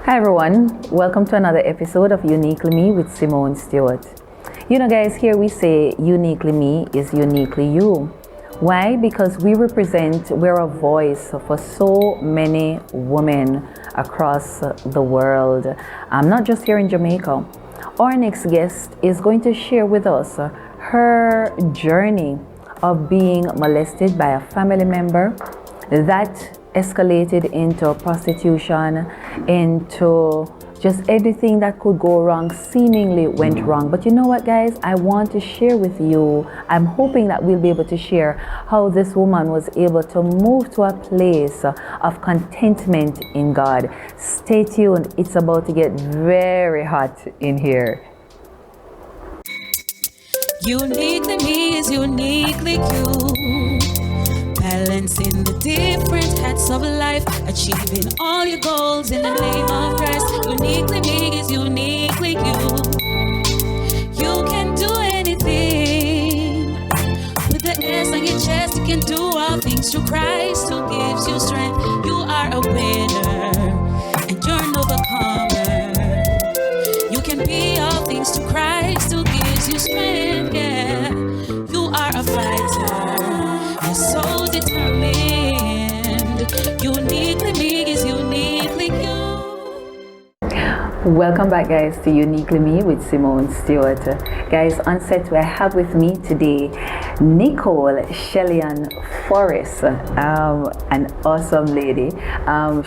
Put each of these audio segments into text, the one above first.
Hi everyone, welcome to another episode of Uniquely Me with Simone Stewart. You know guys, here we say uniquely me is uniquely you. Why? Because we're a voice for so many women across the world, not just here in Jamaica. Our next guest is going to share with us her journey of being molested by a family member that escalated into prostitution, into just everything that could go wrong seemingly went wrong. But you know what, guys, I want to share with you, I'm hoping that we'll be able to share how this woman was able to move to a place of contentment in God. Stay tuned, it's about to get very hot in here. Uniquely me is uniquely you. Balancing the different hats of life, achieving all your goals in the name of Christ. Uniquely me is uniquely you. You can do anything. With the S on your chest, you can do all things through Christ who gives you strength. You are a winner and you're an overcomer. You can be all things to Christ who gives you strength. Yeah, you are a fighter. You're so determined. Uniquely me is uniquely you. Welcome back, guys, to Uniquely Me with Simone Stewart. Guys, on set, I have with me today Nicole Shellyan Forrest, an awesome lady.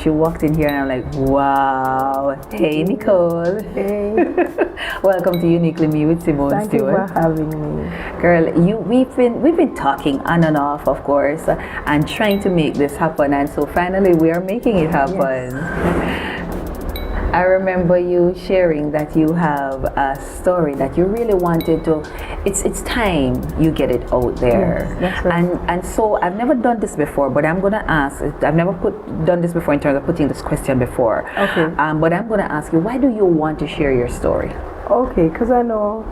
She walked in here and I'm like, wow. Hey, Nicole. Hey. Welcome to Uniquely Me with Simone Thank Stewart. you for having me. Girl, we've been talking on and off, of course, and trying to make this happen, and so finally we are making it happen. Yes. I remember you sharing that you have a story that you really wanted to. It's time you get it out there. Yes, that's right. And so I've never done this before, but I'm gonna ask. I've never done this before in terms of putting this question before. Okay. But I'm gonna ask you, why do you want to share your story? Okay, because I know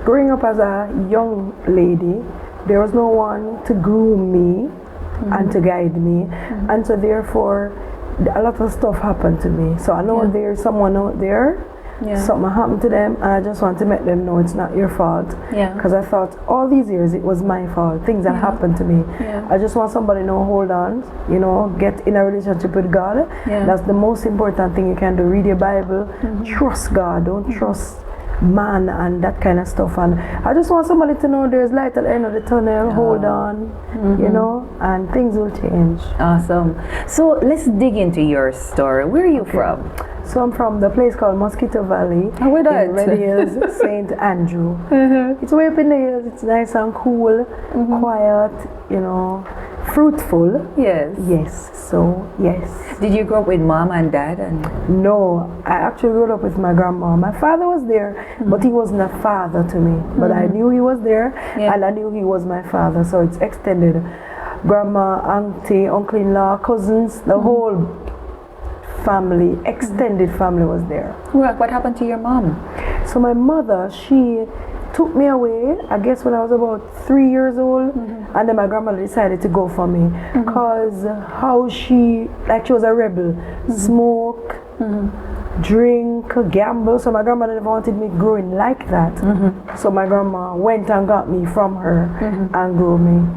growing up as a young lady, there was no one to groom me and to guide me, and so therefore a lot of stuff happened to me. So I know there's someone out there, something happened to them, and I just want to make them know it's not your fault. Yeah. Because I thought all these years it was my fault, things that happened to me. Yeah. I just want somebody to know, hold on, get in a relationship with God. Yeah. That's the most important thing you can do. Read your Bible, trust God, don't trust man and that kind of stuff. And I just want somebody to know there's light at the end of the tunnel. Hold on, and things will change. Awesome. So let's dig into your story. Where are you from? So I'm from the place called Mosquito Valley. Oh, where that? In Red Hills, St. Andrew. It's way up in the hills. It's nice and cool, quiet, fruitful. Yes. Yes. So yes. Did you grow up with mom and dad? No, I actually grew up with my grandma. My father was there, but he wasn't a father to me. But I knew he was there, and I knew he was my father. So it's extended. Grandma, auntie, uncle-in-law, cousins, the whole family, extended family was there. What happened to your mom? So my mother, she took me away, I guess when I was about 3 years old, and then my grandmother decided to go for me because how she was a rebel, smoke, drink, gamble. So my grandmother never wanted me growing like that. So my grandma went and got me from her and grew me.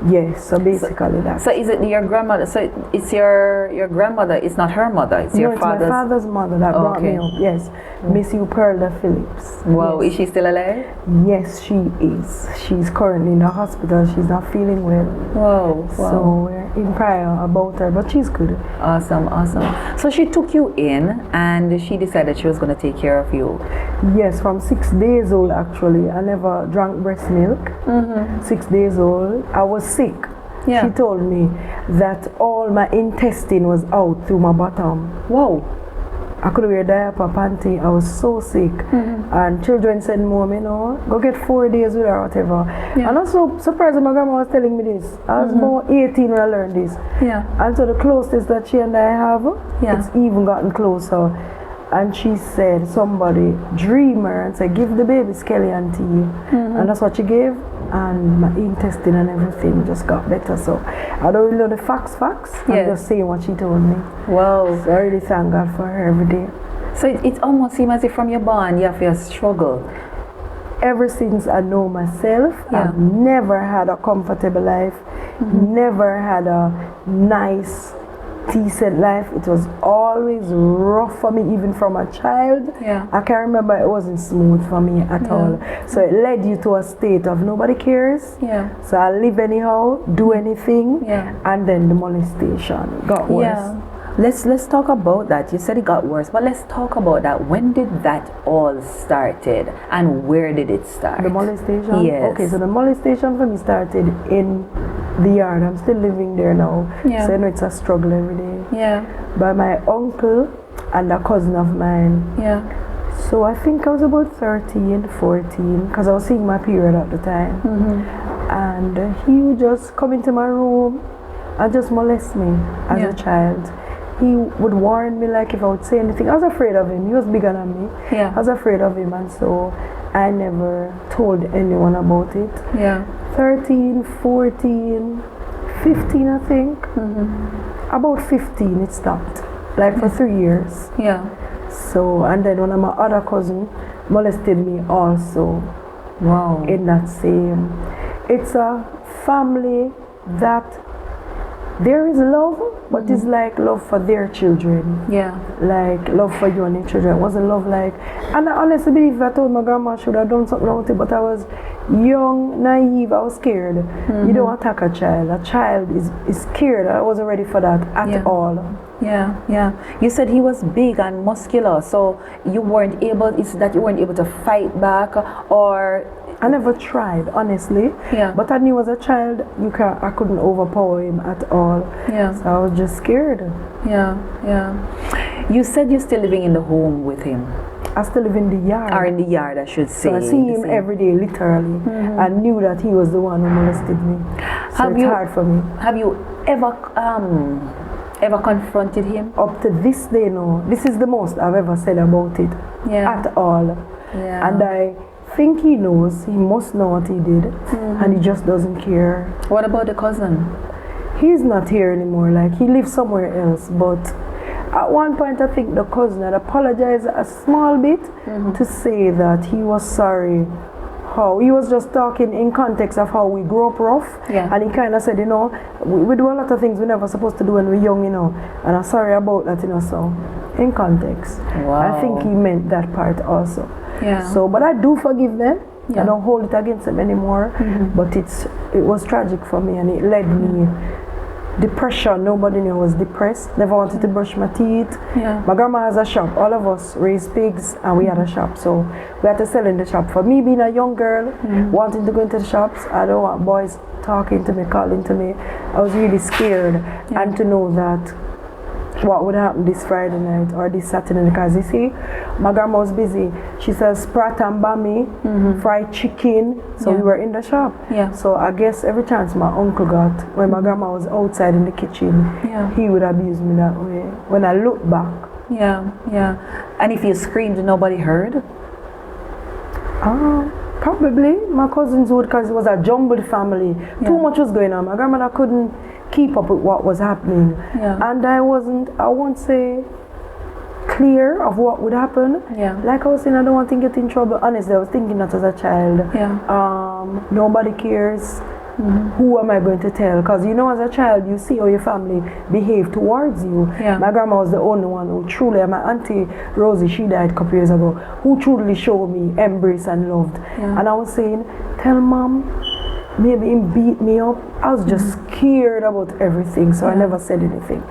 Yes, so basically that. So is it your grandmother? So it's your grandmother, it's not her mother, it's your father's? My father's mother that brought me up, yes. Miss Perla Phillips. Wow, yes. Is she still alive? Yes, she is. She's currently in the hospital, she's not feeling well. Wow. So we're in prayer about her, but she's good. Awesome. So she took you in and she decided she was going to take care of you. Yes, from 6 days old actually. I never drank breast milk. 6 days old. I was sick. Yeah. She told me that all my intestine was out through my bottom. Wow. I couldn't wear diaper, panty. I was so sick. And children said, Mom, go get 4 days with her or whatever. Yeah. And I was so surprised that my grandma was telling me this. I was about 18 when I learned this. Yeah. And so the closest that she and I have, it's even gotten closer. and she said somebody dream her and said give the baby scallion tea, and that's what she gave, and my intestine and everything just got better. So I don't really know the facts. I'm just saying what she told me. Wow. So I really thank God for her every day. So it almost seems as if from your born you have your struggle. Ever since I know myself, I've never had a comfortable life, never had a nice, decent life. It was always rough for me, even from a child. I can't remember, it wasn't smooth for me at all. So it led you to a state of nobody cares. So I live anyhow, do anything, and then the molestation got worse. Let's talk about that. You said it got worse, but let's talk about that. When did that all started, and where did it start? The molestation? Yes. Okay, so the molestation for me started in the yard. I'm still living there now. So I know it's a struggle every day. By my uncle and a cousin of mine. So I think I was about 13, 14, because I was seeing my period at the time. And he would just come into my room and just molest me as a child. He would warn me, like if I would say anything. I was afraid of him. He was bigger than me. I was afraid of him, and so I never told anyone about it. 13, 14, 15 I think. About 15 it stopped. Like for 3 years. So, and then one of my other cousin molested me also. Wow. In that same. It's a family that there is love, but it's like love for their children. Like love for you and your children. It wasn't love like, and I honestly believe I told my grandma I should have done something about it, but I was young, naive, I was scared. You don't attack a child. A child is scared. I wasn't ready for that at all. You said he was big and muscular, so you weren't able, it's that you weren't able to fight back, or I never tried, honestly. But I knew as a child, I couldn't overpower him at all. So I was just scared. You said you're still living in the home with him. I still live in the yard. Or in the yard, I should say. So I see him every day, literally. I knew that he was the one who molested me. So it's hard for me. Have you ever confronted him? Up to this day, no. This is the most I've ever said about it. At all. And I think he knows, he must know what he did, and he just doesn't care. What about the cousin? He's not here anymore, like he lives somewhere else, but at one point I think the cousin had apologized a small bit to say that he was sorry. How he was just talking in context of how we grew up rough, and he kind of said, you know, we do a lot of things we're never supposed to do when we're young, you know, and I'm sorry about that, you know. So in context, I think he meant that part also. So, but I do forgive them. I don't hold it against them anymore. But it was tragic for me, and it led me depression. Nobody knew I was depressed. Never wanted to brush my teeth. My grandma has a shop. All of us raised pigs, and we had a shop. So we had to sell in the shop. For me being a young girl, wanting to go into the shops, I don't want boys talking to me, calling to me. I was really scared, and to know that what would happen this Friday night or this Saturday, because you see, my grandma was busy. She says sprat and bami, fried chicken. So we were in the shop. So I guess every chance my uncle got, when my grandma was outside in the kitchen, he would abuse me that way. When I look back. And if you screamed, nobody heard? Probably. My cousins would, because it was a jumbled family. Too much was going on. My grandmother couldn't keep up with what was happening, and I won't say clear of what would happen. Like I was saying, I don't want to get in trouble. Honestly, I was thinking that as a child. Nobody cares. Who am I going to tell? Because you know, as a child, you see how your family behave towards you. My grandma was the only one who truly, and my auntie Rosie, she died a couple years ago, who truly showed me embrace and loved. And I was saying, tell mom, maybe him beat me up. I was just scared about everything, so I never said anything.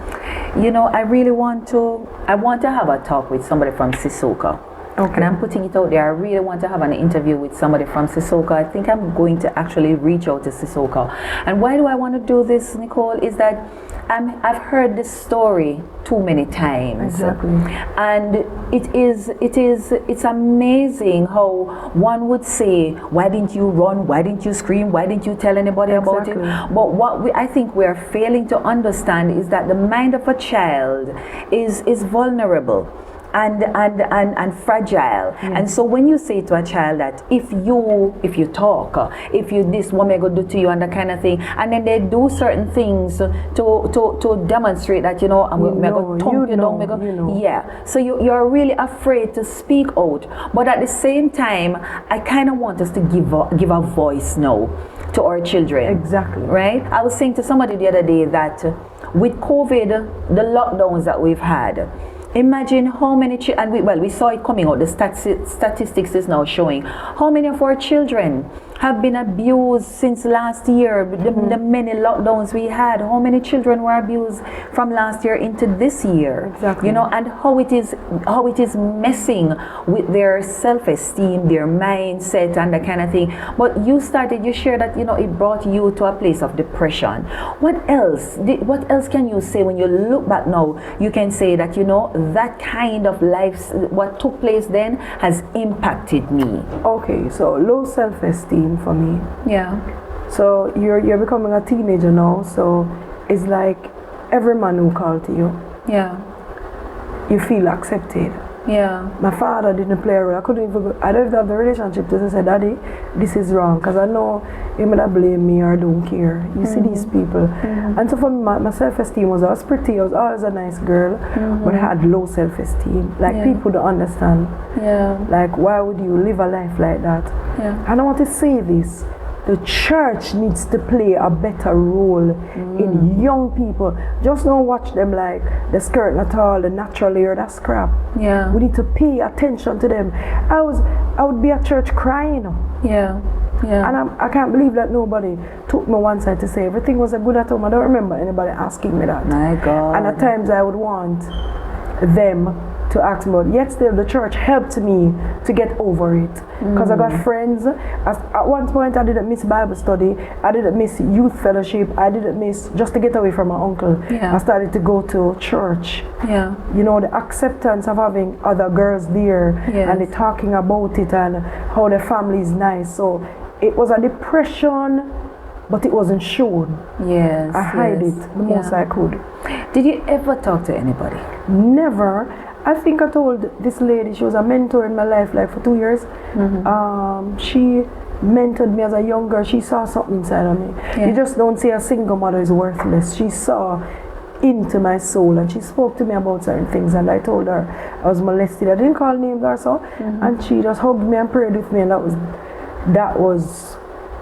You know, I want to have a talk with somebody from Sissoko. And I'm putting it out there. I really want to have an interview with somebody from Sissoko. I think I'm going to actually reach out to Sissoko. And why do I want to do this, Nicole, is that I've heard this story too many times. And it's amazing how one would say, why didn't you run? Why didn't you scream? Why didn't you tell anybody about it? But what I think we're failing to understand is that the mind of a child is vulnerable. and fragile. And so when you say to a child that if you talk, if you this woman go do to you and that kind of thing, and then they do certain things to demonstrate that I'm going to thump you down. Yeah. So you're really afraid to speak out, but at the same time, I kind of want us to give a voice now to our children. Exactly. Right? I was saying to somebody the other day that with COVID, the lockdowns that we've had, imagine how many and we saw it coming out. The statistics is now showing how many of our children have been abused since last year. The many lockdowns we had, how many children were abused from last year into this year? Exactly. And how it is messing with their self-esteem, their mindset, and that kind of thing. But you shared that it brought you to a place of depression. What else can you say when you look back now? You can say that that kind of life, what took place then, has impacted me. Okay, so low self-esteem for me. Yeah. So you're becoming a teenager now, so it's like every man who called to you. Yeah. You feel accepted. Yeah. My father didn't play a role. I don't even have the relationship to say, Daddy, this is wrong, because I know he might blame me or don't care. You see these people. And so for me, my self-esteem I was pretty, I was always a nice girl, but I had low self-esteem. Like people don't understand. Yeah. Like, why would you live a life like that? Yeah. And I want to say this. The church needs to play a better role in young people. Just don't watch them like the skirt not all, the natural hair, that's crap. Yeah. We need to pay attention to them. I would be at church crying. Yeah. Yeah. And I can't believe that nobody took me one side to say everything was good at home. I don't remember anybody asking me that. My God. And at times I would want them to ask me, but yet still the church helped me to get over it, because I got friends. At one point I didn't miss Bible study, I didn't miss youth fellowship, I didn't miss, just to get away from my uncle. I started to go to church. The acceptance of having other girls there, and they talking about it and how the family is nice. So it was a depression, but it wasn't shown. I hide it the most I could. Did you ever talk to anybody? Never. I think I told this lady, she was a mentor in my life, like for 2 years. She mentored me as a young girl. She saw something inside of me. You just don't say a single mother is worthless. She saw into my soul, and she spoke to me about certain things, and I told her I was molested. I didn't call names or so, and she just hugged me and prayed with me, and that was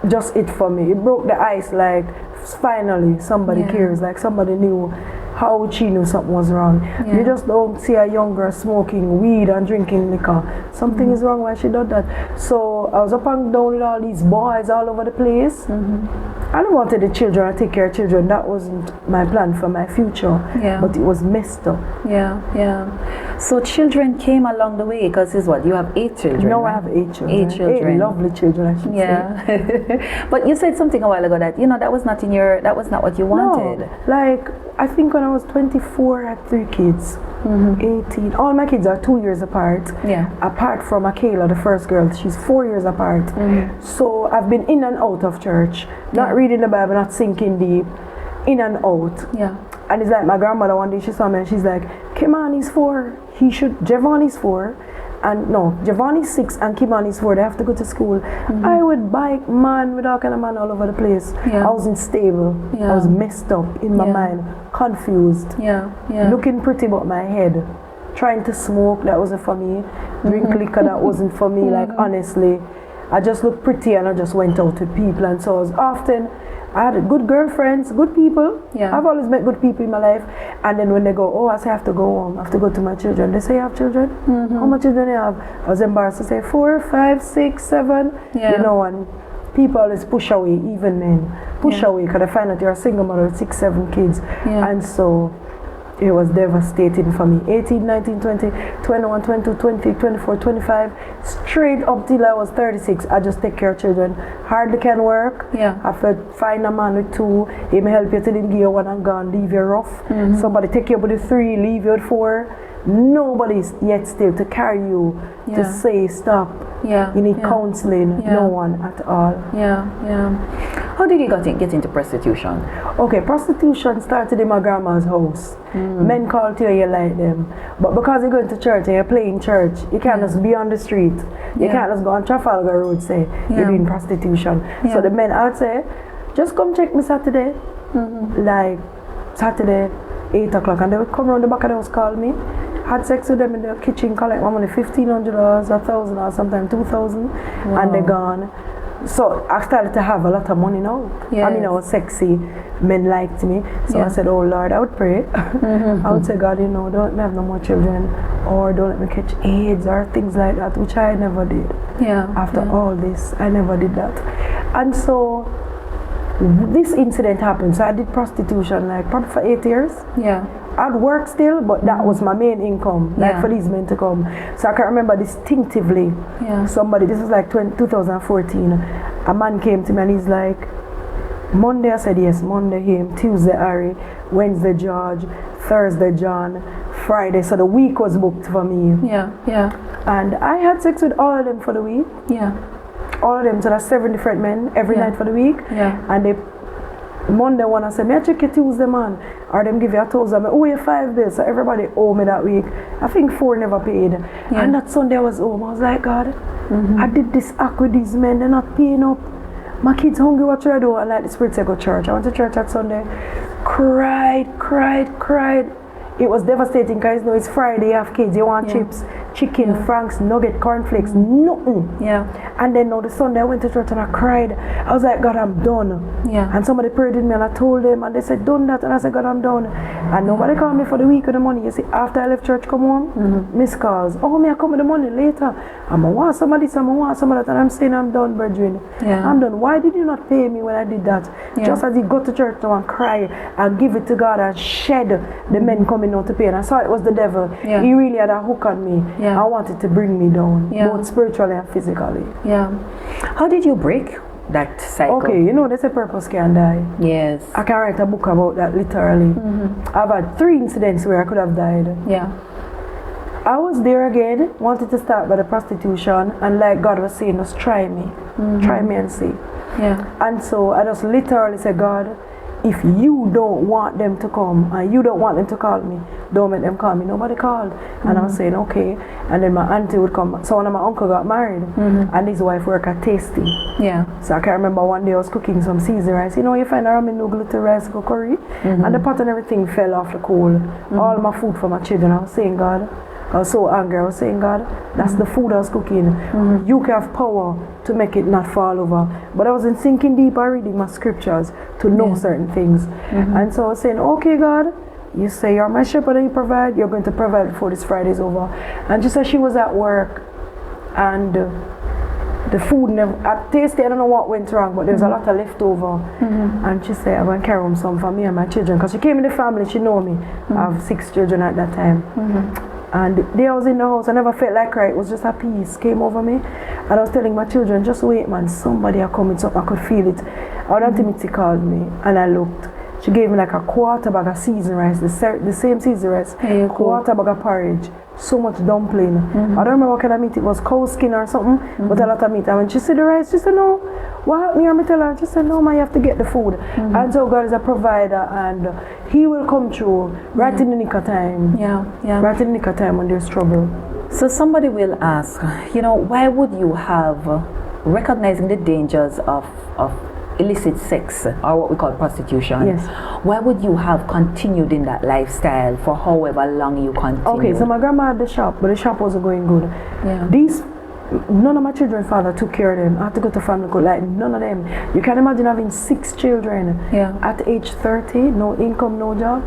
just it for me. It broke the ice, like finally somebody cares, like somebody knew. How would she know something was wrong? You just don't see a young girl smoking weed and drinking liquor. Something is wrong why she did that. So I was up and down with all these boys all over the place. I wanted the children, I take care of children. That wasn't my plan for my future. But it was messed up. So children came along the way, because it's what? You have 8 children. No, right? I have 8 children. 8 children. 8 lovely children, I should say. But you said something a while ago that that was not what you wanted. No, like I think when I was 24, I had 3 kids. 18. All my kids are 2 years apart. Apart from Akela, the first girl, she's 4 years apart. So I've been in and out of church, not reading the Bible, not sinking deep, in and out. And it's like my grandmother one day, she saw me and she's like, Kimani is 4. Javon is 4. And no, Javon is 6 and Kimani is 4. They have to go to school. I would bike, man, with all kind of man all over the place. I wasn't stable. I was messed up in my mind, confused. Looking pretty but my head. Trying to smoke, that wasn't for me. Drink liquor, that wasn't for me. Like honestly, I just looked pretty and I just went out with people. And so I had good girlfriends, good people. I've always met good people in my life. And then when they go, I say I have to go home, I have to go to my children. They say, you have children? How much children do you have? I was embarrassed to say 4, 5, 6, 7. And people always push away, even men. Push away, because I find that you're a single mother with 6, 7 kids. And so it was devastating for me. 18, 19, 20, 21, 22, 20, 24, 25, straight up till I was 36. I just take care of children. Hardly can work. I have to find a man with 2. He may help you till him give you 1 and gone, leave you rough. Somebody take you with 3, leave you with 4. Nobody's yet still to carry you, to say stop. You need counseling. No one at all. How did you get into prostitution? Okay, prostitution started in my grandma's house. Men call to you like them. But because you're going to church and you're playing church, you can't just be on the street. You can't just go on Trafalgar Road, say, you're doing prostitution. So the men out say, just come check me Saturday. Like, Saturday, 8 o'clock. And they would come around the back of the house, call me. Had sex with them in the kitchen, collect my money, $1,500, $1,000, or sometimes $2,000. And they're gone. So I started to have a lot of money now. I mean, I was sexy. Men liked me. So I said, oh Lord, I would pray. I would say, God, you know, don't let me have no more children, or don't let me catch AIDS or things like that, which I never did. After all this, I never did that. And so this incident happened. So I did prostitution like probably for 8 years. I'd work still, but that was my main income, like for these men to come. So I can remember distinctively, somebody, this was like 2014, a man came to me and he's like, Monday, I said yes, Monday him, Tuesday Harry, Wednesday George, Thursday John, Friday, so the week was booked for me. And I had sex with all of them for the week. All of them, so that's 7 different men every night for the week. And they Monday one I said, may I check your Tuesday, man? Or them give you a $1,000, I owe you 5 days. So everybody owe me that week. I think 4 never paid. And that Sunday I was home. I was like, God, I did this act with these men, they're not paying up. My kids hungry, what should I do? And like the Spirit said, go to church. I went to church that Sunday. Cried. It was devastating because you know it's Friday, you have kids, you want chips, chicken, franks, nugget, cornflakes, nothing. And then on the Sunday I went to church and I cried. I was like, God, I'm done. And somebody prayed with me and I told them and they said, done that. And I said, God, I'm done. And nobody called me for the week of the money. You see, after I left church, come home, missed calls. Oh, me, I come with the money later. I'm going to want some of this, I'm going to want some of that. And I'm saying, I'm done, brethren. I'm done. Why did you not pay me when I did that? Just as you go to church now and cry and give it to God and shed the men coming out to pay. And I saw it was the devil. He really had a hook on me. I wanted to bring me down, both spiritually and physically. How did you break that cycle? Okay, you know, there's a purpose can die. Yes. I can write a book about that literally. I've had 3 incidents where I could have died. I was there again, wanted to start by the prostitution, and like God was saying, just try me. Try me and see. And so I just literally said, God, if you don't want them to come and you don't want them to call me, don't make them call me. Nobody called. And I was saying, okay. And then my auntie would come. So one of my uncle got married and his wife worked at Tasty. So I can remember one day I was cooking some seasoned rice. You know, you find a ramen noodle to rice go curry and the pot and everything fell off the coal. All my food for my children. I was saying, God, I was so angry. I was saying, God, that's the food I was cooking. You can have power to make it not fall over. But I wasn't sinking deeper, reading my scriptures to know certain things. And so I was saying, okay, God, you say you're my shepherd and you provide, you're going to provide before this Friday's over. And she said she was at work and the food never, at Tasty, I don't know what went wrong, but there was a lot of leftover. And she said, I'm going to carry home some for me and my children. Because she came in the family, she know me. I have 6 children at that time. And the day I was in the house, I never felt like crying. It was just a peace came over me. And I was telling my children, just wait, man, somebody are coming, so I could feel it. Our Auntie Mitzi called me, and I looked. She gave me like a quarter bag of seasoned rice, the same seasoned rice, quarter bag of porridge, so much dumpling. I don't remember what kind of meat it was, cow skin or something, but a lot of meat. And when she said the rice, she said, no, what happened here? I tell her, she said, no, man, you have to get the food. And so God is a provider, and He will come through right in the nick of time. Right in the nick of time when there's trouble. So somebody will ask, you know, why would you have recognizing the dangers of illicit sex, or what we call prostitution, why would you have continued in that lifestyle for however long you continued? Okay, so my grandma had the shop, but the shop wasn't going good. None of my children's father took care of them. I had to go to family court, like none of them. You can imagine having 6 children at age 30, no income, no job.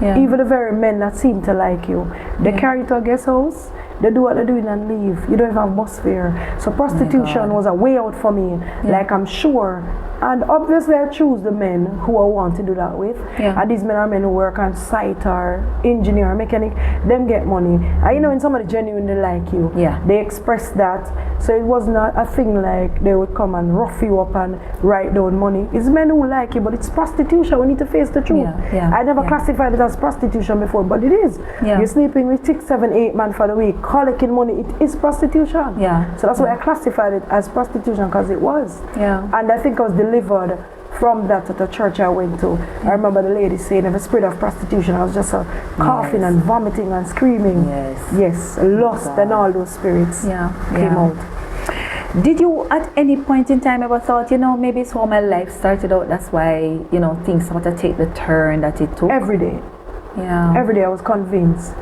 Even the very men that seem to like you, they carry you to a guest house, they do what they're doing and leave. You don't even have bus fare. So prostitution was a way out for me, like I'm sure. And obviously I choose the men who I want to do that with. And these men are men who work on site or engineer or mechanic. Them get money. And you know, when somebody genuinely like you, they express that. So it was not a thing like they would come and rough you up and write down money. It's men who like you, but it's prostitution. We need to face the truth. I never classified it as prostitution before, but it is. You're sleeping with 6, 7, 8 men for the week, collecting money. It is prostitution. So that's why I classified it as prostitution, because it was. And I think I was delivered from that at the church I went to. I remember the lady saying, "If a spirit of prostitution," I was just coughing and vomiting and screaming. Yes, lust and all those spirits came out. Did you at any point in time ever thought, maybe it's how my life started out, that's why, things sort of take the turn that it took? Every day. Every day I was convinced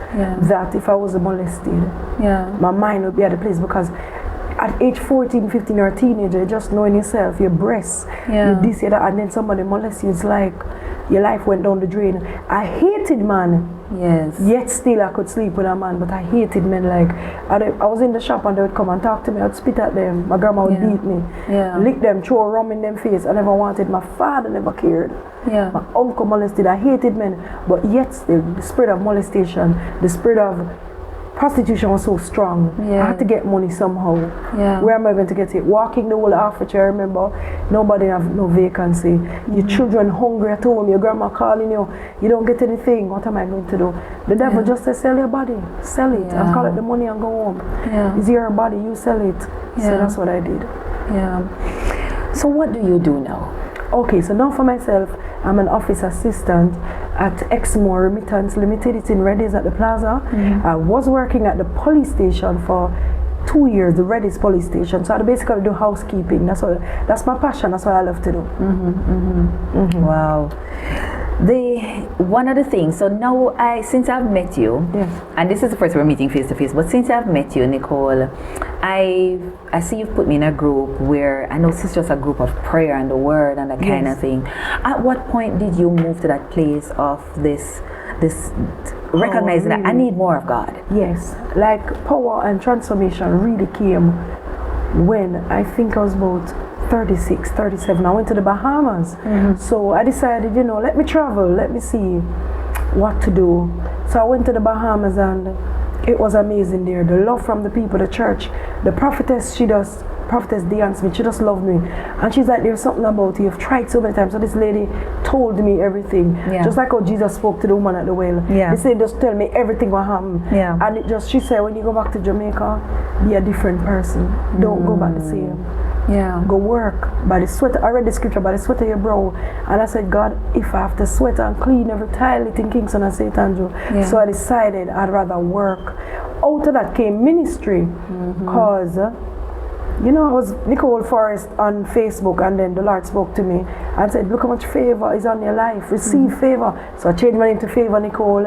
that if I was molested, my mind would be at a place, because at age 14, 15, or a teenager, just knowing yourself, your breasts, you this, you that, and then somebody molests you, it's like your life went down the drain. I hated man. Yet still I could sleep with a man, but I hated men. Like, I was in the shop and they would come and talk to me, I'd spit at them, my grandma would beat me, lick them, throw rum in them face. I never wanted, my father never cared. My uncle molested, I hated men, but yet still, the spirit of molestation, the spirit of prostitution was so strong. I had to get money somehow. Where am I going to get it? Walking the whole Africa, I remember, nobody have no vacancy. Your children hungry at home, your grandma calling you, you don't get anything, what am I going to do? The devil just says, sell your body, sell it, and collect the money and go home. It's your body, you sell it. So that's what I did. So what do you do now? Okay, so now for myself, I'm an office assistant at Exmoor Remittance Limited. It's in Reddy's at the Plaza. I was working at the police station for 2 years, the Reddy's police station. So I basically do housekeeping. That's my passion. That's what I love to do. Wow. One of the things, so now since I've met you, and this is the first we're meeting face to face, but since I've met you, Nicole, I see you've put me in a group where I know it's just a group of prayer and the word and that kind of thing. At what point did you move to that place of this recognizing that I need more of God? Yes, like power and transformation really came when I think I was about 36, 37. I went to the Bahamas. So I decided, let me travel, let me see what to do. So I went to the Bahamas and it was amazing there. The love from the people, the church, the prophetess, Prophetess Diane Smith, she just loved me. And she's like, there's something about you. You've tried so many times. So this lady told me everything. Just like how Jesus spoke to the woman at the well. He said, just tell me everything what happened. And she said, when you go back to Jamaica, be a different person. Don't go back the same. Go work by the sweat. I read the scripture, by the sweat of your brow. And I said, God, if I have to sweat and clean every tile in Kingston and St. Andrew. So I decided I'd rather work. Out of that came ministry. Because I was Nicole Forrest on Facebook, and then the Lord spoke to me and said, look how much favor is on your life. Receive favor. So I changed my name to Favor Nicole.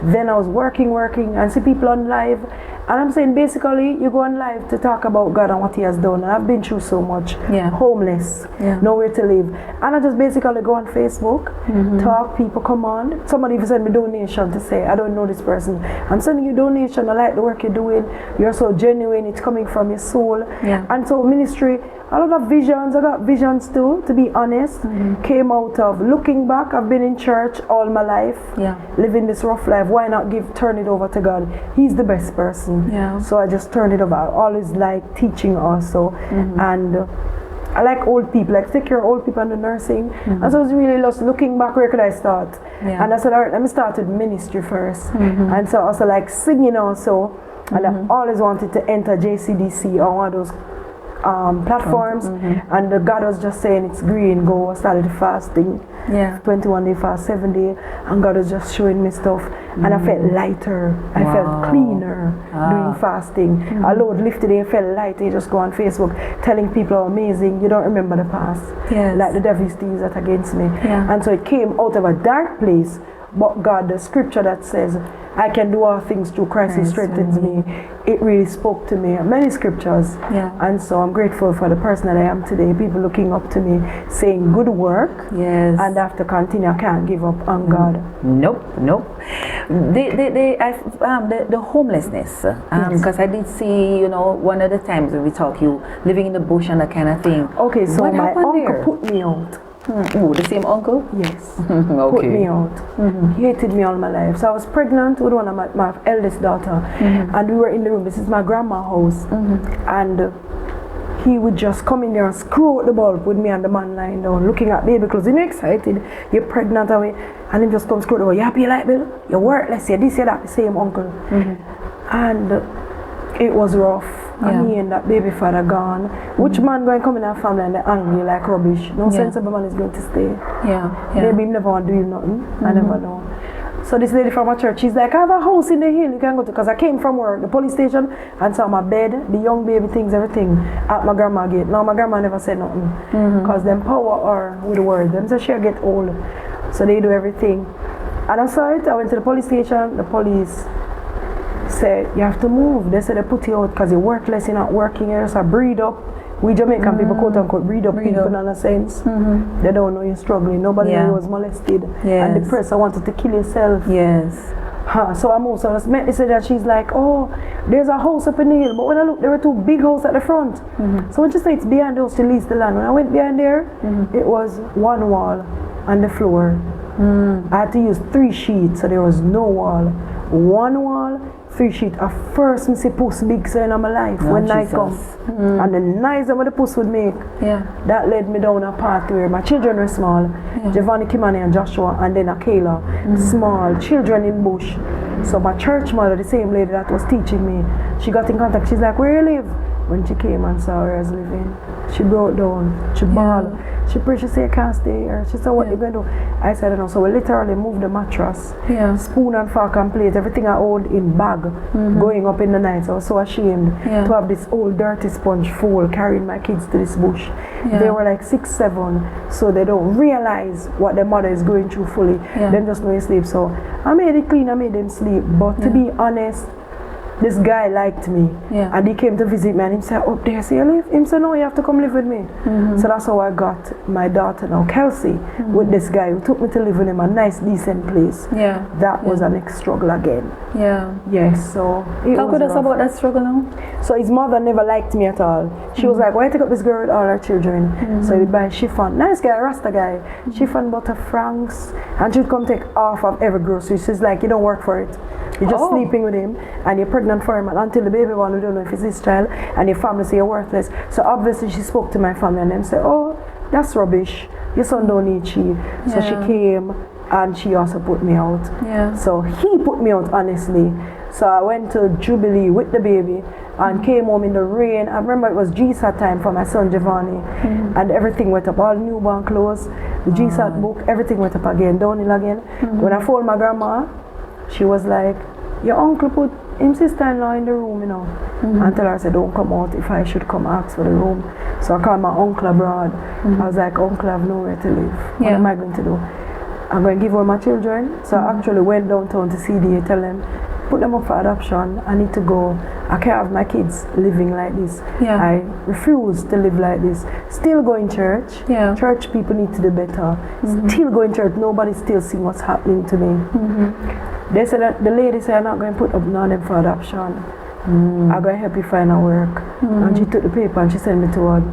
Then I was working, and see people on live. And I'm saying, basically, you go on live to talk about God and what He has done. And I've been through so much. Homeless, nowhere to live. And I just basically go on Facebook, talk, people come on. Somebody even send me donation to say, I don't know this person. I'm sending you donation. I like the work you're doing. You're so genuine. It's coming from your soul. And so ministry, a lot of visions. I got visions too, to be honest. Came out of looking back. I've been in church all my life, living this rough life. Why not turn it over to God? He's the best person. So I just turned it over. I always like teaching also. And I like old people, like take care of old people and the nursing. And so I was really lost looking back, where could I start? And I said, all right, let me start with ministry first. And so I also like singing also. And I always wanted to enter JCDC or one of those platforms, and God was just saying it's green, go. I started fasting, 21 day fast, 7 day, and God was just showing me stuff, and I felt lighter, I felt cleaner doing fasting. A load lifted, I felt lighter. You just go on Facebook telling people how amazing, you don't remember the past, like the devil used to use that against me. And so it came out of a dark place, but God, the scripture that says I can do all things through Christ who strengthens me, it really spoke to me. Many scriptures. And so I'm grateful for the person that I am today. People looking up to me, saying good work. And I have to continue. I can't give up on God. Nope. The homelessness. Because I did see, one of the times when we talk, you living in the bush and that kind of thing. Okay, so what my uncle there? put me out. Oh, the same uncle? Yes. Put me out. He hated me all my life. So I was pregnant with one of my eldest daughter, and we were in the room. This is my grandma's house, and he would just come in there and screw out the bulb with me and the man lying down, looking at baby clothes. You're excited, you're pregnant away, and he just come screw the bulb. You happy, light bill? You're worthless, you're this, you're that. The same uncle. And it was rough. I mean, that baby father gone. Which man going to come in our family and they angry like rubbish? No sensible man is going to stay. Maybe him never want to do nothing. I never know. So this lady from my church, she's like, I have a house in the hill you can go to. Because I came from work, the police station, and saw my bed, the young baby things, everything, at my grandma gate. Now my grandma never said nothing. Because them power her with the word. Them say she'll get old. So they do everything. And I saw it, I went to the police station, the police said, you have to move. They said they put you out because you're worthless, you're not working, you're just a breed up. We Jamaican people, quote unquote, breed up people in a sense. They don't know you're struggling. Nobody knew you was molested and depressed. I wanted to kill yourself. So I moved. So I met this lady and she's like, oh, there's a house up in the hill. But when I looked, there were two big houses at the front. So when she said it's behind the house, she leased the land. When I went behind there, it was one wall and the floor. I had to use 3 sheets, so there was no wall. One wall, 3 sheets. At first, I see puss big so in my life when night comes. And the noise that the puss would make, that led me down a path where my children were small. Giovanni, Kimani and Joshua, and then Akela, small children in bush. So my church mother, the same lady that was teaching me, she got in contact. She's like, where you live? When she came and saw where I was living, she broke down, she bawled. She prayed, she said, I can't stay here. She said, what you going to do? I said, I don't know. So we literally moved the mattress, spoon and fork and plate, everything I owned in bag, going up in the night. So I was so ashamed to have this old dirty sponge full, carrying my kids to this bush. They were like 6, 7, so they don't realize what their mother is going through fully. Them just know you sleep. So I made it clean, I made them sleep. But to be honest, this guy liked me and he came to visit me and he said, up there, so you live? He said, no, you have to come live with me. So that's how I got my daughter now, Kelsey, with this guy who took me to live with him, a nice, decent place. That was a next struggle again. Yes, so it Talk was with us rough. about that struggle now. So his mother never liked me at all. She was like, why you take up this girl with all her children? So he'd buy chiffon. Nice guy, Rasta guy. Chiffon butter francs. And she'd come take half of every grocery. She's like, you don't work for it. You're just sleeping with him and you're pregnant for him, and until the baby one, we don't know if it's his child, and your family say you're worthless. So obviously she spoke to my family and them said, oh, that's rubbish. Your son don't need she. So she came and she also put me out. So he put me out, honestly. So I went to Jubilee with the baby and came home in the rain. I remember it was GSAT time for my son Giovanni, and everything went up, all newborn clothes, the GSAT book, everything went up again, downhill again. When I phoned my grandma, she was like, your uncle put his sister-in-law in the room, you know. And tell her, I said, don't come out if I should come ask for the room. So I called my uncle abroad. I was like, uncle, I have nowhere to live. What am I going to do? I'm going to give her my children. So I actually went downtown to CDA, tell them, put them up for adoption. I need to go. I can't have my kids living like this. I refuse to live like this. Still going church. Church people need to do better. Still going church. Nobody still seeing what's happening to me. They said that the lady said, I'm not going to put up none of them for adoption. I'm going to help you find a work. And she took the paper and she sent me to an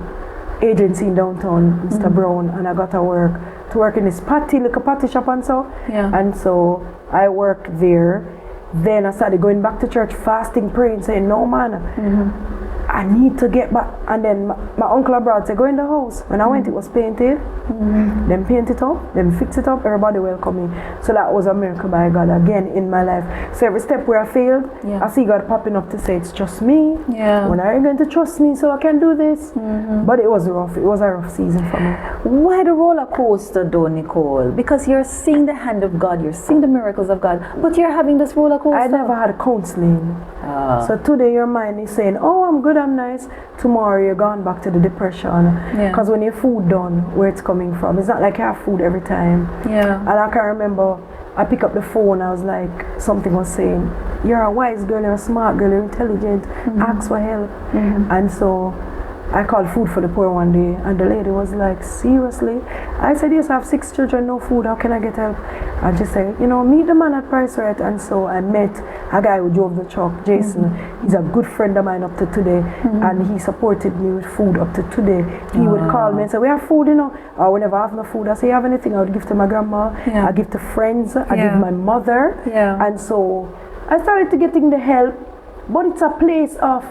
agency in downtown, Mr. Brown, and I got to work in this little patty shop and so. And so I worked there. Then I started going back to church, fasting, praying, saying, no man, I need to get back. And then my uncle abroad said, go in the house. When I went, it was painted. Then paint it up, then fix it up, everybody welcome me. So that was a miracle by God again in my life. So every step where I failed, I see God popping up to say, it's just me. When are you going to trust me so I can do this? But it was rough. It was a rough season for me. Why the roller coaster though, Nicole? Because you're seeing the hand of God, you're seeing the miracles of God, but you're having this roller coaster. I never had counseling. So today your mind is saying, oh, I'm good, I'm nice. Tomorrow you're gone back to the depression. Because when your food done, where it's coming from, it's not like you have food every time. And I can remember I pick up the phone, I was like, something was saying, you're a wise girl, you're a smart girl, you're intelligent, ask for help. And so I called Food for the Poor one day, and the lady was like, seriously? I said, yes, I have 6 children, no food, how can I get help? And she said, you know, meet the man at Price Right. And so I met a guy who drove the truck, Jason. He's a good friend of mine up to today, and he supported me with food up to today. He would call me and say, we have food, you know, or whenever I have no food, I say, you have anything? I would give to my grandma, I give to friends, I give my mother. And so I started to getting the help, but it's a place of,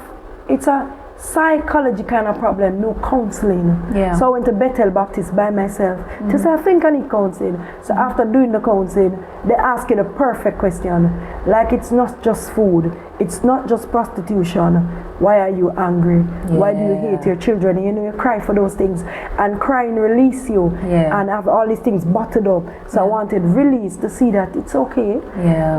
it's a psychology kind of problem, no counseling. So I went to Bethel Baptist by myself to say, I think I need counseling. So after doing the counseling, they ask you the perfect question. Like, it's not just food, it's not just prostitution. Why are you angry? Why do you hate your children? You know, you cry for those things, and crying release you, and have all these things bottled up. So I wanted release to see that it's okay.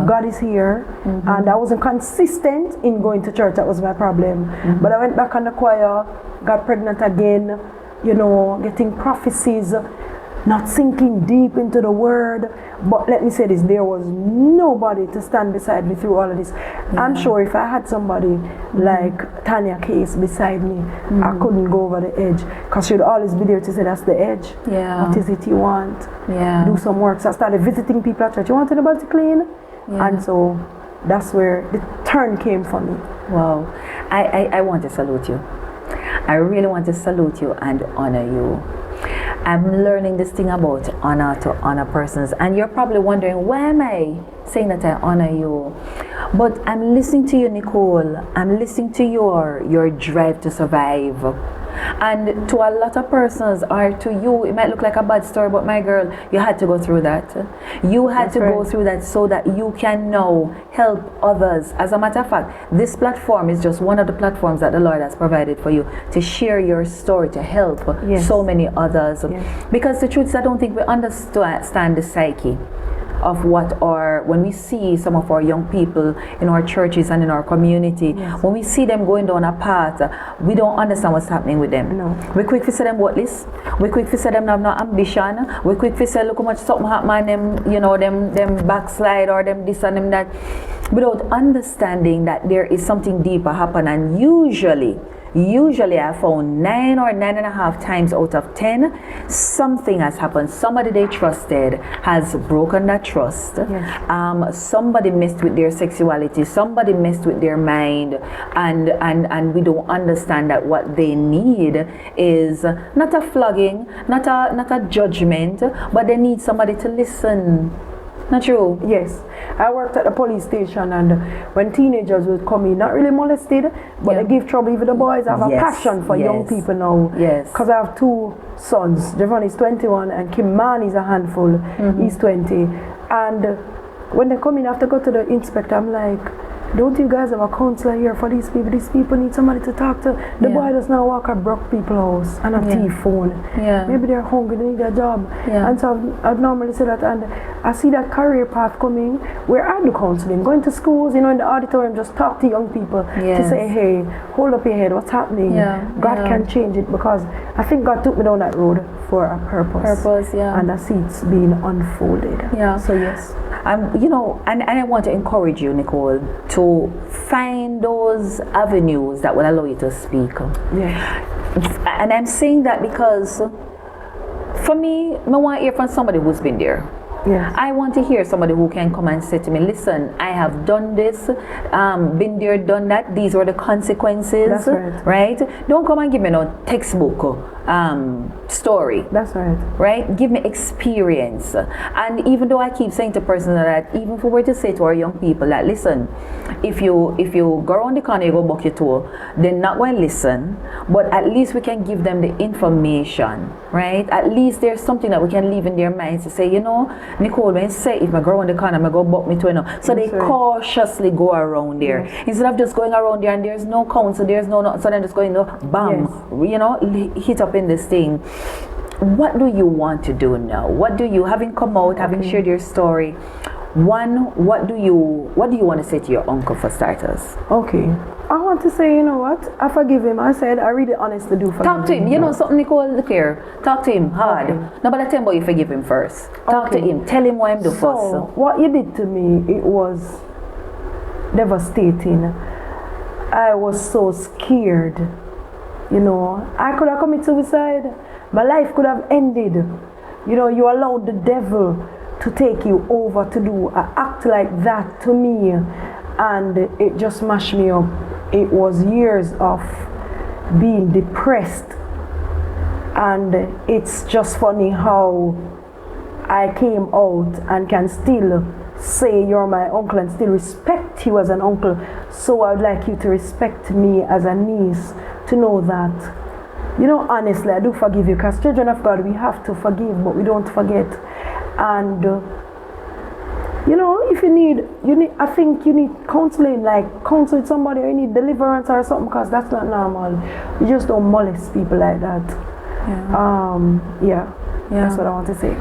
God is here, and I wasn't consistent in going to church. That was my problem. But I went back on the choir, got pregnant again. You know, getting prophecies, not sinking deep into the word. But let me say this, there was nobody to stand beside me through all of this. I'm sure if I had somebody like Tanya Case beside me, I couldn't go over the edge, because she'd always be there to say, that's the edge. What is it you want? Do some work. So I started visiting people at church. You want anybody to clean? And so that's where the turn came for me. Wow. I want to salute you. I really want to salute you and honor you. I'm learning this thing about honor to honor persons, and you're probably wondering, why am I saying that I honor you? But I'm listening to you, Nicole. I'm listening to your drive to survive. And to a lot of persons, or to you, it might look like a bad story, but my girl, you had to go through that. You had to go through that so that you can now help others. As a matter of fact, this platform is just one of the platforms that the Lord has provided for you to share your story, to help so many others. Because the truth is, I don't think we understand the psyche of when we see some of our young people in our churches and in our community, when we see them going down a path, we don't understand what's happening with them. We quick to say them worthless. We quick to say them have no ambition. We quick to say look how much something happen, them, you know, them backslide, or them this and them that, without understanding that there is something deeper happen. And usually I found 9 or 9.5 times out of 10, something has happened. Somebody they trusted has broken that trust. Somebody messed with their sexuality. Somebody messed with their mind, and we don't understand that what they need is not a flogging, not a judgment, but they need somebody to listen. Not true? Yes. I worked at the police station, and when teenagers would come in, not really molested, but they give trouble. Even the boys have a passion for young people now. Because I have 2 sons. Javon is 21 and Kim Man is a handful. He's 20. And when they come in, I have to go to the inspector. I'm like, don't you guys have a counselor here for these people? These people need somebody to talk to. The boy does not walk at broke people's house and a thief phone. Maybe they're hungry, they need a job. And so I'd normally say that, and I see that career path coming where I do counseling, going to schools, you know, in the auditorium, just talk to young people to say, hey, hold up your head, what's happening? God can change it, because I think God took me down that road for a purpose. And I see it's being unfolded. So yes. You know, and I want to encourage you, Nicole, to find those avenues that will allow you to speak. And I'm saying that because for me, I want to hear from somebody who's been there. I want to hear somebody who can come and say to me, listen, I have done this, been there, done that, these were the consequences. That's right. Don't come and give me no textbook story. That's right. Give me experience. And even though I keep saying to persons that, even if we were to say to our young people that, listen, if you go around the corner, you go buck your toe, they're not going to listen, but at least we can give them the information, right? At least there's something that we can leave in their minds to say, you know, Nicole, when you say if I go around the corner, I go buck me toe, so they cautiously go around there instead of just going around there and there's no counsel, there's no nothing, so then just going, bam, you know, hit up in this thing. What do you want to do now? What do you, having come out, having shared your story, what do you want to say to your uncle for starters? I want to say, you know what? I forgive him. I said, I really honestly do forgive him. Talk to him. You know something, Nicole, look here. Talk to him hard. No, but I tell him, you forgive him first. Talk to him. Tell him what I'm doing first. So, what you did to me, it was devastating. I was so scared. You know, I could have committed suicide. My life could have ended. You know, you allowed the devil to take you over, to do an act like that to me, and it just mashed me up. It was years of being depressed, and it's just funny how I came out and can still say you're my uncle and still respect you as an uncle. So I'd like you to respect me as a niece, to know that, you know, honestly, I do forgive you, because children of God, we have to forgive, but we don't forget. And you know, if you need, I think you need counseling, like counsel with somebody, or you need deliverance or something, because that's not normal. You just don't molest people like that. Yeah. That's what I want to say.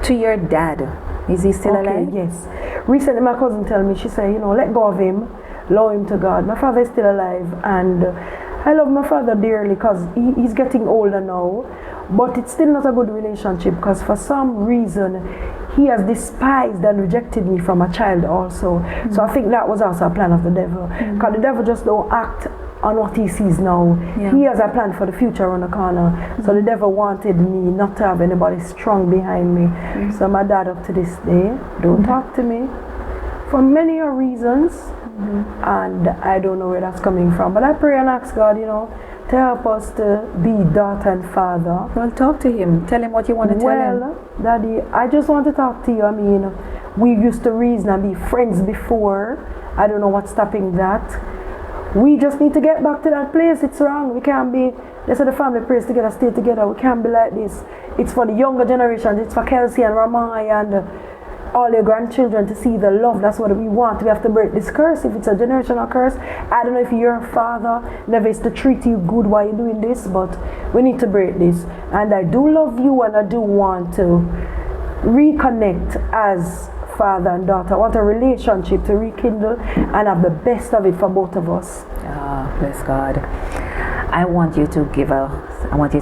To your dad, is he still alive? Yes. Recently my cousin told me, she said, let go of him, allow him to God. My father is still alive, and I love my father dearly because he's getting older now, but it's still not a good relationship because for some reason he has despised and rejected me from a child also. So I think that was also a plan of the devil, because the devil just don't act on what he sees now. He has a plan for the future around the corner. So the devil wanted me not to have anybody strong behind me. So my dad up to this day don't talk to me for many reasons, and I don't know where that's coming from, but I pray and ask God, to help us to be daughter and father. Well, talk to him. Tell him what you want to tell him. Well, Daddy, I just want to talk to you. I mean, we used to reason and be friends before. I don't know what's stopping that. We just need to get back to that place. It's wrong. We can't be, they said the family prays together, stay together. We can't be like this. It's for the younger generation. It's for Kelsey and Ramai and all your grandchildren to see the love. That's what we want. We have to break this curse. If it's a generational curse, I don't know if your father never is to treat you good while you're doing this, but we need to break this. And I do love you, and I do want to reconnect as father and daughter. I want a relationship to rekindle and have the best of it for both of us. Bless God. I want you to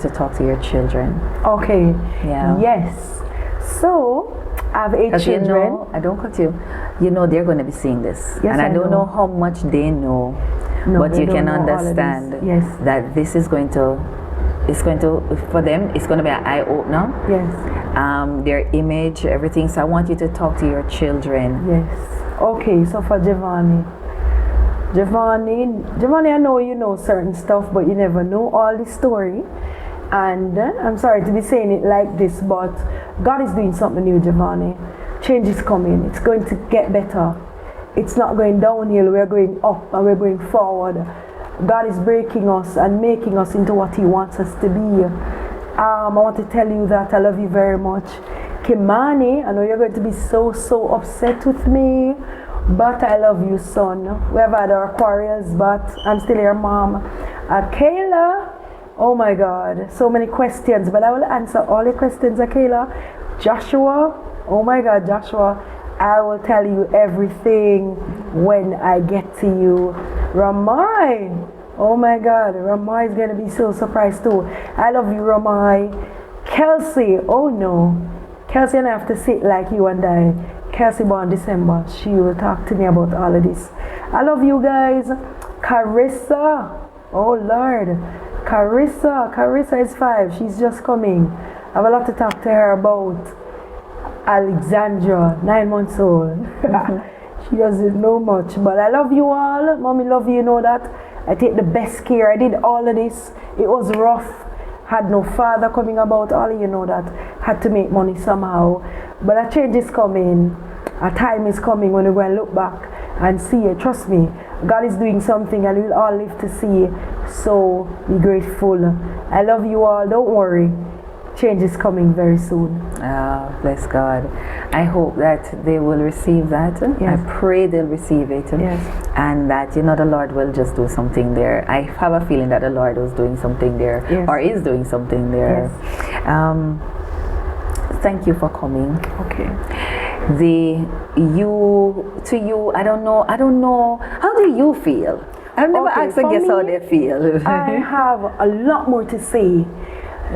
talk to your children. Okay. Yeah. Yes. So I have 8 children. I don't cut you. They're going to be seeing this. Yes, and I don't know how much they know, but you can understand that this is going to, for them, it's going to be an eye-opener. Yes. Their image, everything. So I want you to talk to your children. Yes. Okay, so for Giovanni, I know you know certain stuff, but you never know all the story. And I'm sorry to be saying it like this, but God is doing something new, Giovanni. Change is coming. It's going to get better. It's not going downhill. We're going up and we're going forward. God is breaking us and making us into what He wants us to be. I want to tell you that I love you very much. Kimani, I know you're going to be so upset with me, but I love you, son. We have had our quarrels, but I'm still your mom. Kayla, oh my God, so many questions, but I will answer all your questions, Kayla. Joshua, oh my God, Joshua, I will tell you everything when I get to you. Ramai, oh my God, Ramai is going to be so surprised too. I love you, Ramai. Kelsey, oh no, Kelsey and I have to sit like you and I. Kelsey born December, she will talk to me about all of this. I love you guys. Carissa, oh Lord, Carissa is 5, she's just coming. I have a lot to talk to her about. Alexandra, 9 months old. She doesn't know much, but I love you all. Mommy love you, know that. I take the best care. I did all of this. It was rough. Had no father coming about, all of you know that. Had to make money somehow. But a change is coming. A time is coming when we go and look back and see it. Trust me, God is doing something and we'll all live to see it. So be grateful. I love you all. Don't worry. Change is coming very soon. Bless God. I hope that they will receive that. Yes. I pray they'll receive it. Yes. And that, the Lord will just do something there. I have a feeling that the Lord was doing something there, yes, or is doing something there. Yes. Thank you for coming. Okay. To you, I don't know. How do you feel? I've never asked a guest how they feel. I have a lot more to say.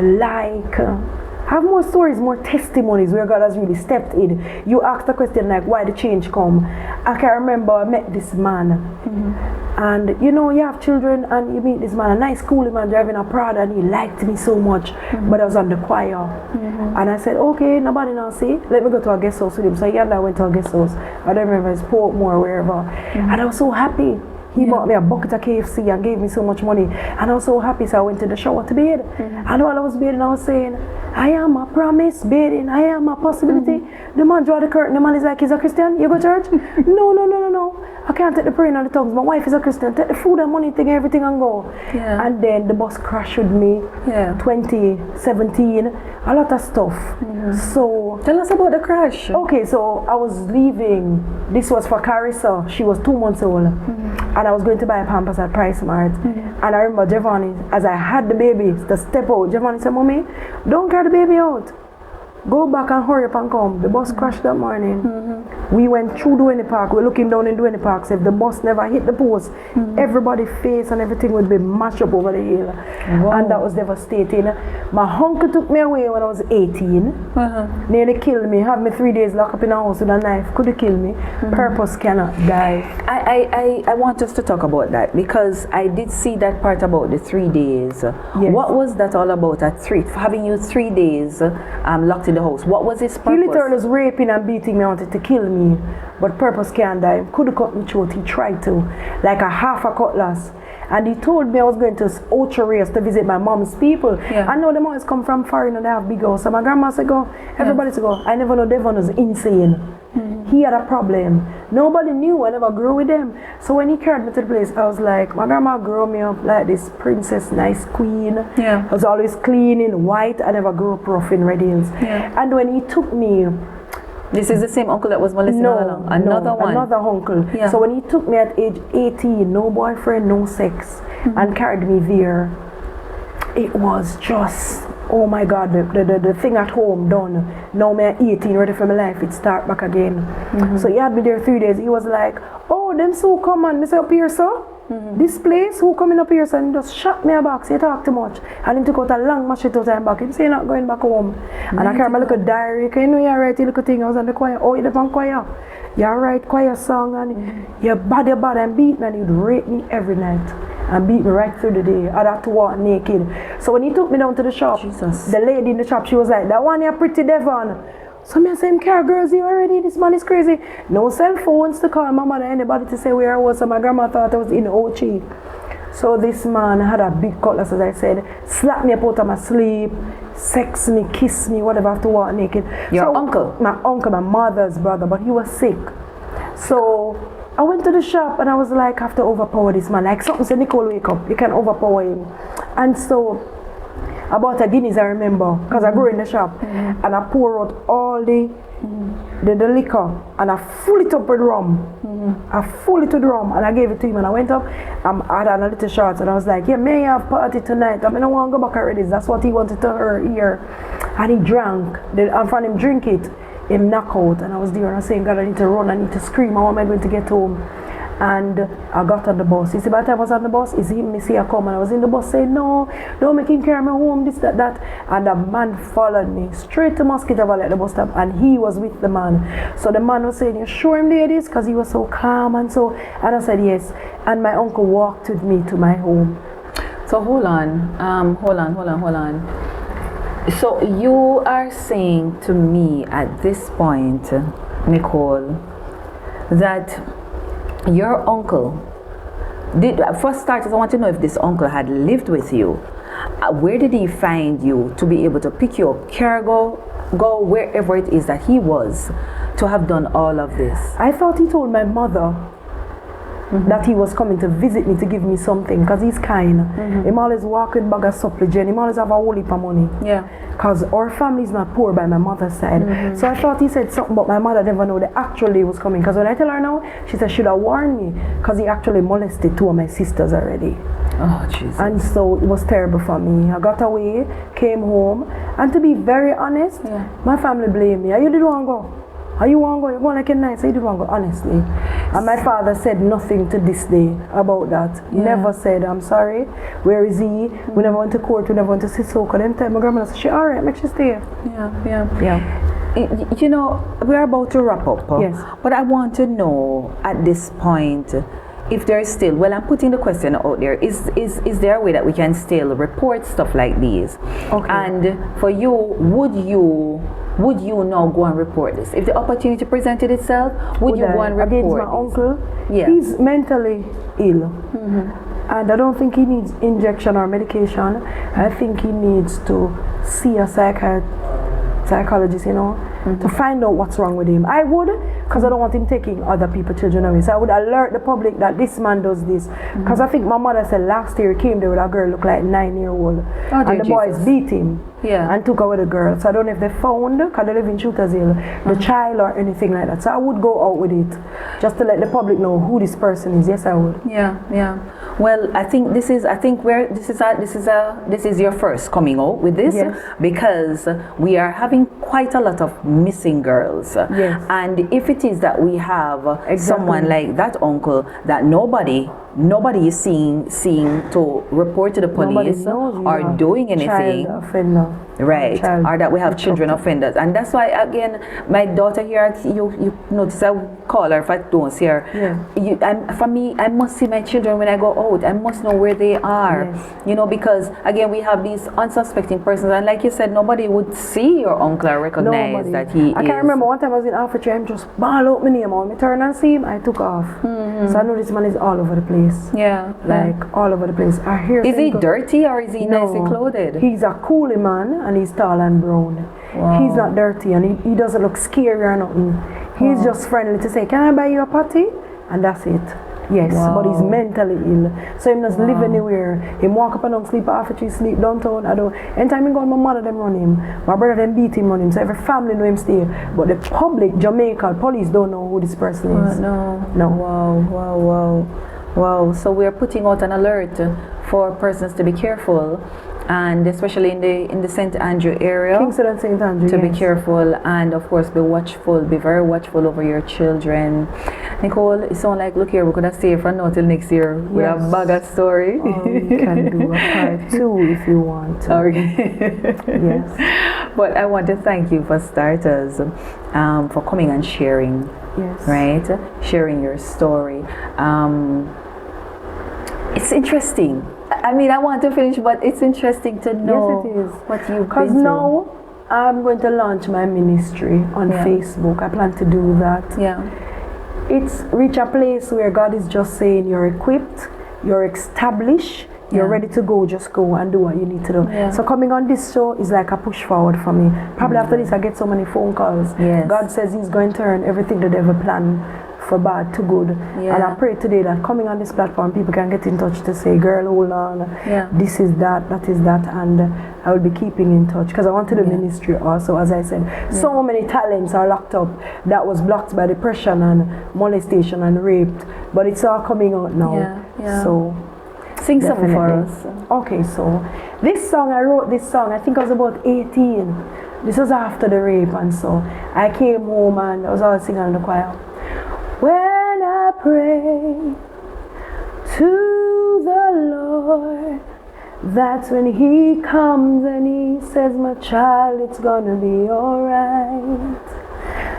Like, I have more stories, more testimonies where God has really stepped in. You asked the question like, why the change come? I can remember I met this man, and you have children and you meet this man, a nice cool man driving a Prada, and he liked me so much, but I was on the choir, and I said, okay, nobody now see, let me go to a guest house with him. So he and I went to a guest house. I don't remember, it's Portmore or wherever, and I was so happy. He bought me a bucket of KFC and gave me so much money. And I was so happy, so I went to the shower to bed. And while I was bathing, I was saying, I am a promise, bathing, I am a possibility. The man draw the curtain, the man is like, he's a Christian, you go to church? No. I can't take the praying on the tongues. My wife is a Christian. Take the food and money, take everything and go. Yeah. And then the bus crashed with me. Yeah. 2017. A lot of stuff. So Tell us about the crash. okay, so I was leaving. This was for Carissa. She was 2 months old. And I was going to buy a Pampers at Price Mart. And I remember Giovanni, as I had the baby, to step out, Giovanni said, Mommy, don't carry the baby out. Go back and hurry up and come. The bus crashed that morning. We went through Duane Park. We're looking down in Duane Park. So if the bus never hit the post, everybody's face and everything would be mashed up over the hill. Wow. And that was devastating. My uncle took me away when I was 18. Nearly killed me. Had me 3 days locked up in a house with a knife. Could have killed me. Purpose cannot die. I want us to talk about that because I did see that part about the 3 days. Yes. What was that all about at having you 3 days locked in the house? What was his purpose? He literally was raping and beating me, wanted to kill me. But purpose can't die. Could have cut me throat. He tried to. Like a half a cutlass. And he told me I was going to Ocho Rios to visit my mom's people. Yeah. I know them always come from foreign and they have big house. So my grandma said go, everybody said go. I never know Devon was insane. He had a problem. Nobody knew. I never grew with them. So when he carried me to the place, I was like, my grandma grew me up like this princess, nice queen. Yeah. I was always clean in white. I never grew up rough in red hills. Yeah. And when he took me, This is the same uncle that was molested all along? Another one? Another uncle. Yeah. So when he took me at age 18, no boyfriend, no sex, and carried me there, it was just, oh my God, the thing at home done. Now I'm 18, ready for my life, it start back again. So he had me there 3 days. He was like, oh, them so come on. I said, up here, sir? This place, who coming up here? So he just shot me a box, he talk too much. And he took out a long machete out of him back. He said, you're not going back home. And I carry my little diary. You know, you're right, little thing. I was on the choir. Oh, you're on choir. You're right, choir song. And you're bad, and beat me. And he'd rape me every night. And beat me right through the day. I'd have to walk naked. So when he took me down to the shop, Jesus. the lady in the shop, she was like, that one you're pretty Devon. So me I say, car girls here already, this man is crazy. No cell phones to call my mother, anybody to say where I was. So my grandma thought I was in Ochi. So this man had a big cutlass, as I said, slapped me up out of my sleep, sex me, kiss me, whatever, I have to walk naked. Your uncle? My uncle, my mother's brother, but he was sick. So I went to the shop and I was like, I have to overpower this man. Like something said, Nicole, wake up, you can overpower him. And so I bought a Guinness, I remember, because I grew in the shop, and I pour out all the liquor, and I full it up with rum. I full it with rum, and I gave it to him, and I went up, I had a little shots, and I was like, yeah, may I have party tonight? I mean, I don't want to go back already. That's what he wanted to hear. And he drank, and from him drink it, him knock out, and I was there, and I was saying, God, I need to run, I need to scream, how am I going to get home? And I got on the bus. You see, by the time I was on the bus, is him, me see I come, and I was in the bus saying, no, don't make him carry me home, this, that. And the man followed me straight to Mosquito Valley at the bus stop, and he was with the man. So the man was saying, you sure him ladies? Because he was so calm and so, and I said, yes. And my uncle walked with me to my home. So hold on. So you are saying to me at this point, Nicole, that your uncle first starters, I want to know if this uncle had lived with you. Where did he find you to be able to pick you up, go wherever it is that he was to have done all of this? I thought he told my mother that he was coming to visit me to give me something, because he's kind. He always walk with bag of supplement. He always have a whole heap of money. Yeah. Because our family is not poor by my mother's side. So I thought he said something, but my mother never know that actually he was coming. Because when I tell her now, she said, should have warned me, because he actually molested 2 of my sisters already. Oh, Jesus. And so it was terrible for me. I got away, came home, and to be very honest, my family blamed me. You didn't want to go. How you want to go? You're going like a night, so you didn't want to go, honestly. And my father said nothing to this day about that. Never said, I'm sorry, where is he? We never went to court, we never went to Sissoko. Them time my grandmother said, she alright, make she stay. Yeah. You know, we're about to wrap up. Yes. But I want to know at this point, if there is still, well, I'm putting the question out there, is there a way that we can still report stuff like these? Okay. And for you, would you now go and report this? If the opportunity presented itself, would you go and report against my this? uncle? Yeah. He's mentally ill. And I don't think he needs injection or medication. I think he needs to see a psychologist, you know. to find out what's wrong with him. I would, because I don't want him taking other people's children away. So I would alert the public that this man does this. Because I think my mother said last year he came there with a girl looked like 9-year-old. And the boys beat him. And took away the girl. So I don't know if they found, because they live in Shooter's Hill, the child or anything like that. So I would go out with it, just to let the public know who this person is. Yes, I would. Well, I think this is your first coming out with this, because we are having quite a lot of missing girls. And if it is that we have someone like that uncle that nobody is seeing to report to the police or doing anything, right? Or that we have children offenders, and that's why again, my daughter here, you notice I call her if I don't see her. For me, I must see my children when I go out. I must know where they are, you know, because again, we have these unsuspecting persons, and like you said, nobody would see your uncle or recognize that he is. I can't remember one time I was in Africa, I'm just ball out my name on me, turn and see him, I took off. So I know this man is all over the place. All over the place. I hear. Is he dirty or is he nicely clothed? He's a coolie man, and he's tall and brown. He's not dirty, and he doesn't look scary or nothing. He's just friendly to say, "Can I buy you a patty?" And that's it. Yes, but he's mentally ill. So he doesn't live anywhere. He walk up and down, sleep after tree, sleep downtown. I don't. Anytime he go, my mother them run him. My brother them beat him, run him. So every family know him stay. But the public, Jamaica police don't know who this person is. No. Wow. So we are putting out an alert for persons to be careful, and especially in the St. Andrew area, Kingston and St. Andrew, to be careful, and of course be watchful, be very watchful over your children. Nicole, it sounds like, look here, we're gonna stay from now till next year with a bag of story. You can do a part 2 if you want to. Okay. But I want to thank you for starters, for coming and sharing. Right, sharing your story. It's interesting. I mean, I want to finish, but it's interesting to know what you've been through. Because now I'm going to launch my ministry on Facebook. I plan to do that. It's reach a place where God is just saying you're equipped, you're established, you're ready to go, just go and do what you need to do. So coming on this show is like a push forward for me. Probably after this I get so many phone calls. God says he's going to turn everything the devil planned for bad to good. And I pray today that coming on this platform, people can get in touch to say, girl, hold on, this is that is that, and I will be keeping in touch, because I want to do ministry also, as I said. So many talents are locked up that was blocked by depression and molestation and raped, but it's all coming out now. So sing something for us. Okay, so this song, I wrote this song, I think I was about 18. This was after the rape, and so I came home and I was all singing in the choir. When I pray to the Lord, that's when he comes and he says, my child, it's gonna be alright.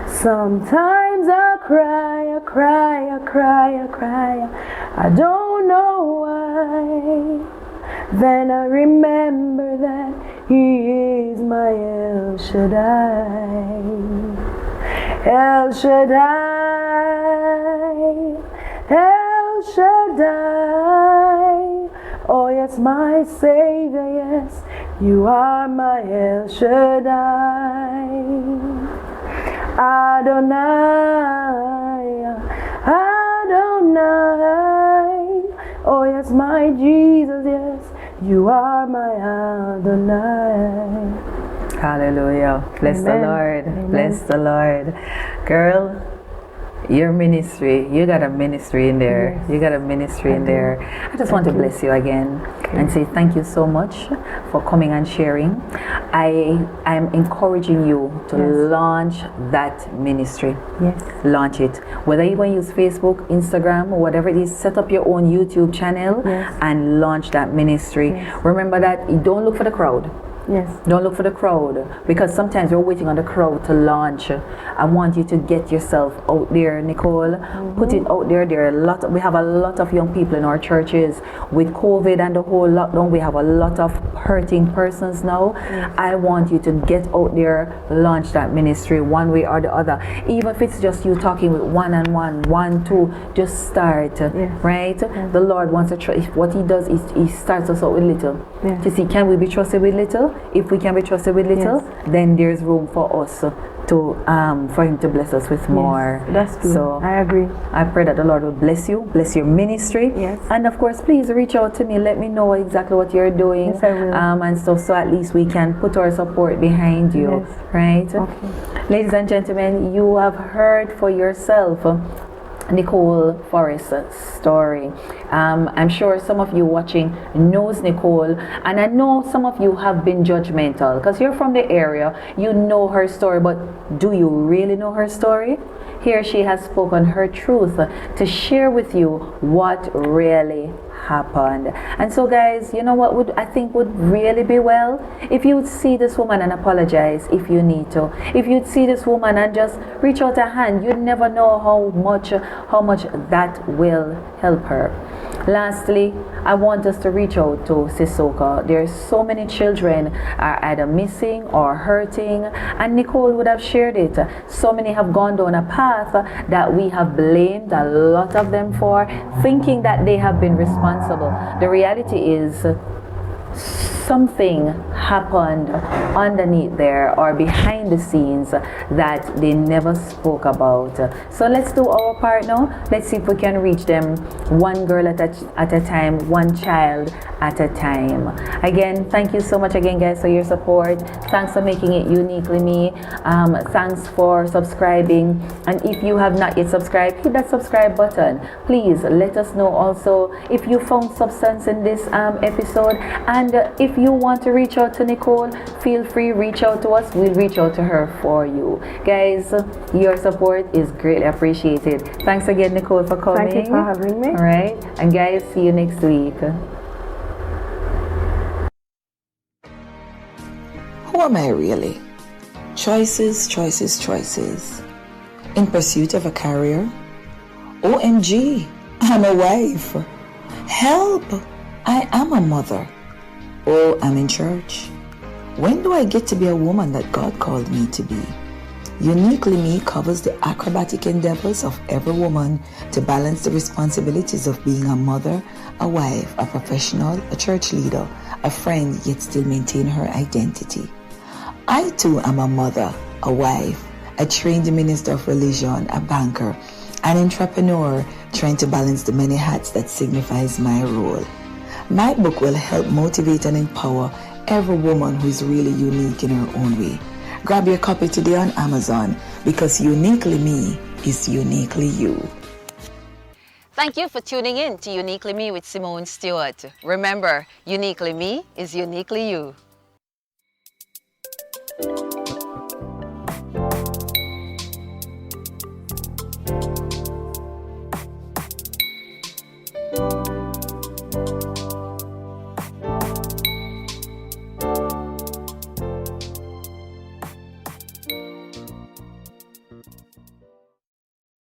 Sometimes I cry, I don't know why. Then I remember that he is my El Shaddai. El Shaddai, El Shaddai. Oh yes, my Savior, yes, you are my El Shaddai. Adonai, Adonai. Oh yes, my Jesus, yes, you are my Adonai. Hallelujah. Bless the Lord. Bless the Lord. Girl, your ministry, you got a ministry in there. You got a ministry in there. I just want to bless you again and say thank you so much for coming and sharing. I am encouraging you to launch that ministry. Launch it. Whether you want to use Facebook, Instagram, or whatever it is, set up your own YouTube channel and launch that ministry. Remember that you don't look for the crowd. Don't look for the crowd, because sometimes we're waiting on the crowd to launch. I want you to get yourself out there, Nicole. Put it out there. We have a lot of young people in our churches with COVID and the whole lockdown. We have a lot of hurting persons now. I want you to get out there, launch that ministry one way or the other. Even if it's just you talking with one, two, just start. Right? The Lord wants to trust. What he does is he starts us out with little. To see, can we be trusted with little? If we can be trusted with little, then there's room for us to to for him to bless us with more. That's true. So I agree. I pray that the Lord will bless you, bless your ministry. Yes. And of course, please reach out to me. Let me know exactly what you're doing. Yes, I will. And stuff, so at least we can put our support behind you. Yes. Right? Okay. Ladies and gentlemen, you have heard for yourself Nicole Forrest's story. I'm sure some of you watching knows Nicole, and I know some of you have been judgmental because you're from the area, you know her story, but do you really know her story? Here she has spoken her truth to share with you what really happened. And so guys, you know what would I think would really be well? If you would see this woman and apologize if you need to. If you'd see this woman and just reach out a hand, you'd never know how much that will help her. Lastly, I want us to reach out to Sissoko. There's so many children are either missing or hurting, and Nicole would have shared it. So many have gone down a path that we have blamed a lot of them for, thinking that they have been responsible. The reality is something happened underneath there or behind the scenes that they never spoke about. So let's do our part now. Let's see if we can reach them one girl at a time, one child at a time. Again, thank you so much again, guys, for your support. Thanks for making it uniquely me. Thanks for subscribing. And if you have not yet subscribed, hit that subscribe button. Please let us know also if you found substance in this episode. And if you want to reach out to Nicole, feel free, reach out to us. We'll reach out to her for you. Guys, your support is greatly appreciated. Thanks again, Nicole, for coming. Thank you for having me. All right. And guys, see you next week. Who am I really? Choices, choices, choices. In pursuit of a career? OMG, I'm a wife. Help! I am a mother. Oh, I'm in church. When do I get to be a woman that God called me to be? Uniquely Me covers the acrobatic endeavors of every woman to balance the responsibilities of being a mother, a wife, a professional, a church leader, a friend, yet still maintain her identity. I too am a mother, a wife, a trained minister of religion, a banker, an entrepreneur trying to balance the many hats that signifies my role. My book will help motivate and empower every woman who is really unique in her own way. Grab your copy today on Amazon because Uniquely Me is uniquely you. Thank you for tuning in to Uniquely Me with Simone Stewart. Remember, Uniquely Me is uniquely you.